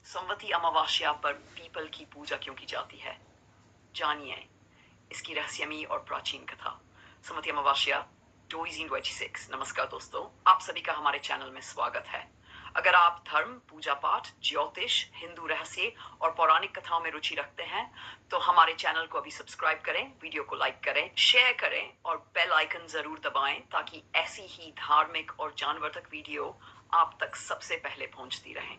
सोमवती अमावस्या पर पीपल की पूजा क्यों की जाती है, जानिए इसकी रहस्यमयी और प्राचीन कथा। सोमवती अमावस्या 2026। नमस्कार दोस्तों, आप सभी का हमारे चैनल में स्वागत है। अगर आप धर्म, पूजा पाठ, ज्योतिष, हिंदू रहस्य और पौराणिक कथाओं में रुचि रखते हैं तो हमारे चैनल को अभी सब्सक्राइब करें, वीडियो को लाइक करें, शेयर करें और बेल आइकन जरूर दबाएं ताकि ऐसी ही धार्मिक और जानवर्धक वीडियो आप तक सबसे पहले पहुंचती रहें।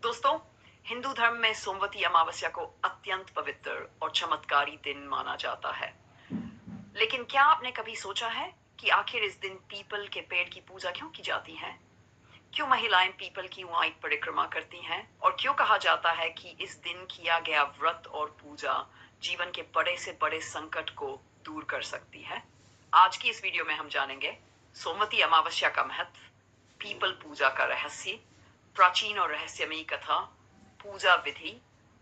दोस्तों, हिंदू धर्म में सोमवती अमावस्या को अत्यंत पवित्र और चमत्कारी दिन माना जाता है। लेकिन क्या आपने कभी सोचा है कि आखिर इस दिन पीपल के पेड़ की पूजा क्यों की जाती है? क्यों महिलाएं पीपल की वाइट परिक्रमा करती हैं? और क्यों कहा जाता है कि इस दिन किया गया व्रत और पूजा जीवन के बड़े से बड़े संकट को दूर कर सकती है? आज की इस वीडियो में हम जानेंगे सोमवती अमावस्या का महत्व, पीपल पूजा का रहस्य, प्राचीन और रहस्यमयी कथा, पूजा विधि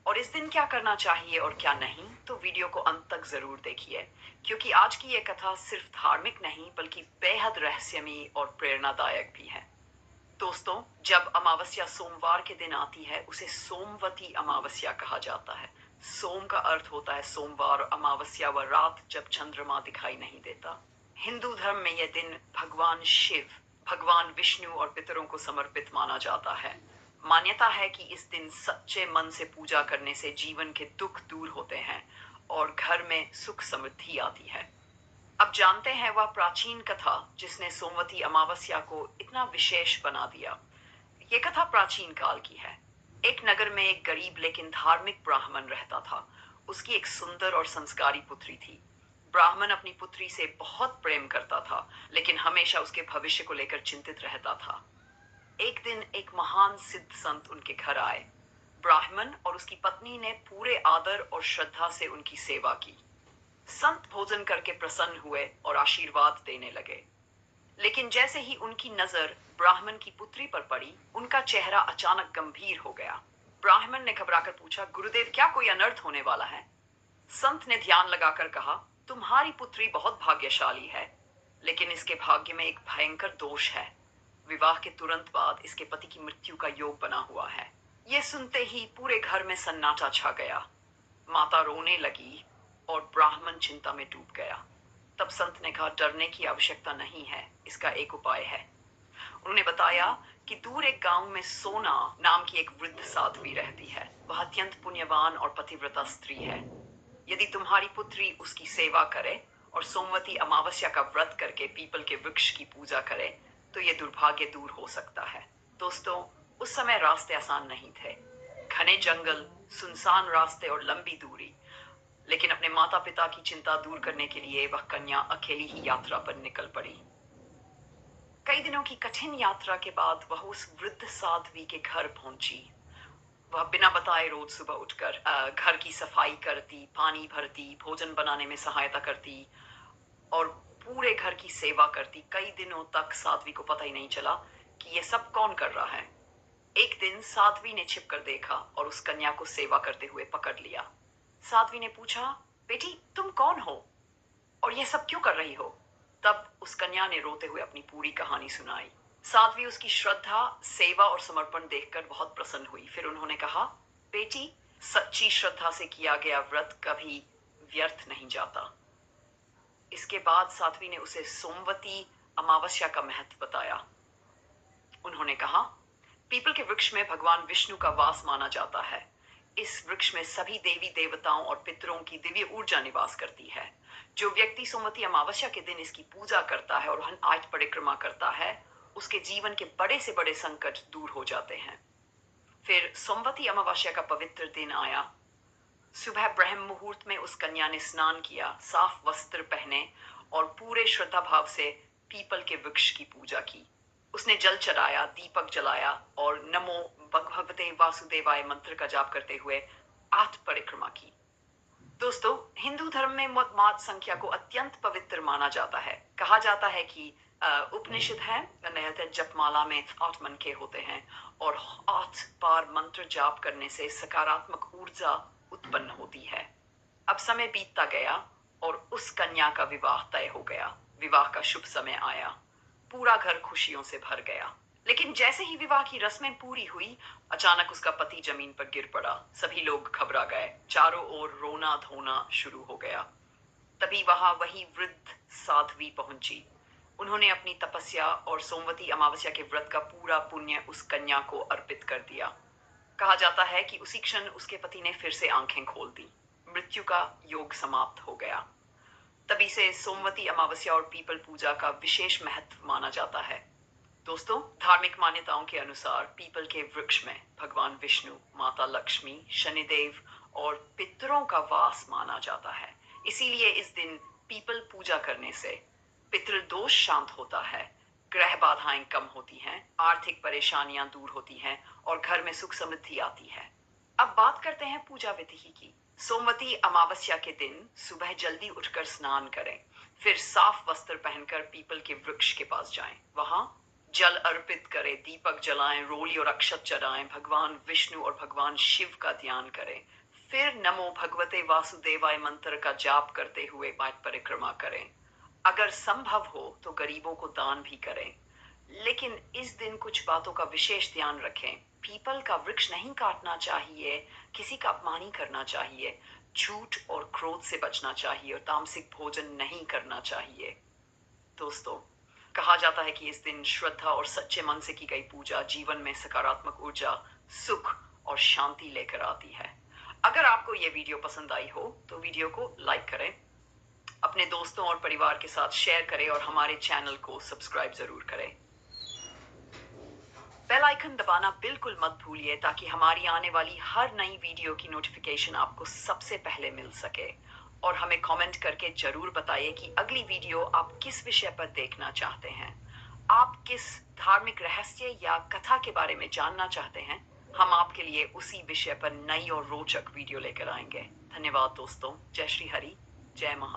और इस दिन क्या करना चाहिए और क्या नहीं। तो वीडियो को अंत तक जरूर देखिए, क्योंकि आज की यह कथा सिर्फ धार्मिक नहीं बल्कि बेहद रहस्यमयी और प्रेरणादायक भी है। दोस्तों, जब अमावस्या सोमवार के दिन आती है उसे सोमवती अमावस्या कहा जाता है। सोम का अर्थ होता है सोमवार और अमावस्या व रात जब चंद्रमा दिखाई नहीं देता। हिंदू धर्म में यह दिन भगवान शिव, भगवान विष्णु और पितरों को समर्पित माना जाता है। मान्यता है कि इस दिन सच्चे मन से पूजा करने से जीवन के दुख दूर होते हैं और घर में सुख समृद्धि आती है। अब जानते हैं वह प्राचीन कथा जिसने सोमवती अमावस्या को इतना विशेष बना दिया। ये कथा प्राचीन काल की है। एक नगर में एक गरीब लेकिन धार्मिक ब्राह्मण रहता था। उसकी एक सुंदर और संस्कारी पुत्री थी। ब्राह्मण अपनी पुत्री से बहुत प्रेम करता था, लेकिन हमेशा उसके भविष्य को लेकर चिंतित रहता था। एक दिन एक महान सिद्ध संत उनके घर आए। ब्राह्मण और उसकी पत्नी ने पूरे आदर और श्रद्धा से उनकी सेवा की। संत भोजन करके प्रसन्न हुए और आशीर्वाद देने लगे। लेकिन जैसे ही उनकी नजर ब्राह्मण की पुत्री पर पड़ी, उनका चेहरा अचानक गंभीर हो गया। ब्राह्मण ने घबराकर पूछा, गुरुदेव, क्या कोई अनर्थ होने वाला है? संत ने ध्यान लगाकर कहा, तुम्हारी पुत्री बहुत भाग्यशाली है, लेकिन इसके भाग्य में एक भयंकर दोष है। विवाह के तुरंत बाद इसके पति की मृत्यु का योग बना हुआ है। यह सुनते ही पूरे घर में सन्नाटा छा गया। माता रोने लगी और ब्राह्मण चिंता में डूब गया। तब संत ने कहा, डरने की आवश्यकता नहीं है, इसका एक उपाय है। उन्होंने बताया कि दूर एक गांव में सोना नाम की एक वृद्ध साध्वी रहती है। वह अत्यंत पुण्यवान और पतिव्रता स्त्री है। यदि तुम्हारी पुत्री उसकी सेवा करे और सोमवती अमावस्या का व्रत करके पीपल के वृक्ष की पूजा करे तो ये दुर्भाग्य दूर हो सकता है। दोस्तों, उस समय रास्ते आसान नहीं थे। घने जंगल, सुनसान रास्ते और लंबी दूरी। लेकिन अपने माता पिता की चिंता दूर करने के लिए वह कन्या अकेली ही यात्रा पर निकल पड़ी। कई दिनों की कठिन यात्रा के बाद वह उस वृद्ध साध्वी के घर पहुंची। वह बिना बताए रोज सुबह उठकर घर की सफाई करती, पानी भरती, भोजन बनाने में सहायता करती और पूरे घर की सेवा करती। कई दिनों तक साध्वी को पता ही नहीं चला कि यह सब कौन कर रहा है। एक दिन साध्वी ने छिपकर देखा और उस कन्या को सेवा करते हुए पकड़ लिया। साध्वी ने पूछा, बेटी, तुम कौन हो और यह सब क्यों कर रही हो? तब उस कन्या ने रोते हुए अपनी पूरी कहानी सुनाई। साध्वी उसकी श्रद्धा, सेवा और समर्पण देखकर बहुत प्रसन्न हुई। फिर उन्होंने कहा, बेटी, सच्ची श्रद्धा से किया गया व्रत कभी व्यर्थ नहीं जाता। इसके बाद साध्वी ने उसे सोमवती अमावस्या का महत्व बताया। उन्होंने कहा, पीपल के वृक्ष में भगवान विष्णु का वास माना जाता है। इस वृक्ष में सभी देवी देवताओं और पितरों की दिव्य ऊर्जा निवास करती है। जो व्यक्ति सोमवती अमावस्या के दिन इसकी पूजा करता है और आज परिक्रमा करता है, उसके जीवन के बड़े से बड़े संकट दूर हो जाते हैं। फिर सोमवती अमावस्या का पवित्र दिन आया। सुबह ब्रह्म मुहूर्त में उस कन्या ने स्नान किया, साफ वस्त्र पहने और पूरे श्रद्धा भाव से पीपल के वृक्ष की पूजा की। उसने जल चढ़ाया, दीपक जलाया और नमो भगवते वासुदेवाय मंत्र का जाप करते हुए 8 परिक्रमा की। दोस्तों, हिंदू धर्म में मात संख्या को अत्यंत पवित्र माना जाता है। कहा जाता है कि उपनिषद है, जपमाला में 8 मनके होते हैं और 8 बार मंत्र जाप करने से सकारात्मक ऊर्जा उत्पन्न होती है। अब समय बीतता गया और उस कन्या का विवाह तय हो गया। विवाह का शुभ समय आया। पूरा घर खुशियों से भर गया। लेकिन जैसे ही विवाह की रस्में पूरी हुई, अचानक उसका पति जमीन पर गिर पड़ा। सभी लोग घबरा गए, चारों ओर रोना धोना शुरू हो गया। तभी वहां वही वृद्ध साध्वी पहुंची। उन्होंने अपनी तपस्या और सोमवती अमावस्या के व्रत का पूरा पुण्य उस कन्या को अर्पित कर दिया। कहा जाता है कि उसी क्षण उसके पति ने फिर से आंखें खोल दी। मृत्यु का योग समाप्त हो गया। तभी से सोमवती अमावस्या और पीपल पूजा का विशेष महत्व माना जाता है। दोस्तों, धार्मिक मान्यताओं के अनुसार पीपल के वृक्ष में भगवान विष्णु, माता लक्ष्मी, शनिदेव और पितरों का वास माना जाता है। इसीलिए इस दिन पीपल पूजा करने से पितृदोष शांत होता है, ग्रह बाधाएं कम होती हैं, आर्थिक परेशानियां दूर होती हैं और घर में सुख समृद्धि आती है। अब बात करते हैं पूजा विधि की। सोमवती अमावस्या के दिन सुबह जल्दी उठकर स्नान करें, फिर साफ वस्त्र पहनकर पीपल के वृक्ष के पास जाएं। वहां जल अर्पित करें, दीपक जलाएं, रोली और अक्षत चढ़ाएं, भगवान विष्णु और भगवान शिव का ध्यान करें। फिर नमो भगवते वासुदेवाय मंत्र का जाप करते हुए पाठ परिक्रमा करें। अगर संभव हो तो गरीबों को दान भी करें। लेकिन इस दिन कुछ बातों का विशेष ध्यान रखें। पीपल का वृक्ष नहीं काटना चाहिए, किसी का अपमान नहीं करना चाहिए, झूठ और क्रोध से बचना चाहिए और तामसिक भोजन नहीं करना चाहिए। दोस्तों, कहा जाता है कि इस दिन श्रद्धा और सच्चे मन से की गई पूजा जीवन में सकारात्मक ऊर्जा, सुख और शांति लेकर आती है। अगर आपको यह वीडियो पसंद आई हो तो वीडियो को लाइक करें, अपने दोस्तों और परिवार के साथ शेयर करें और हमारे चैनल को सब्सक्राइब जरूर करें। बेल आइकन दबाना बिल्कुल मत भूलिए ताकि हमारी आने वाली हर नई वीडियो की नोटिफिकेशन आपको सबसे पहले मिल सके। और हमें कमेंट करके जरूर बताइए कि अगली वीडियो आप किस विषय पर देखना चाहते हैं। आप किस धार्मिक रहस्य या कथा के बारे में जानना चाहते हैं, हम आपके लिए उसी विषय पर नई और रोचक वीडियो लेकर आएंगे। धन्यवाद दोस्तों। जय श्री हरि, जय महा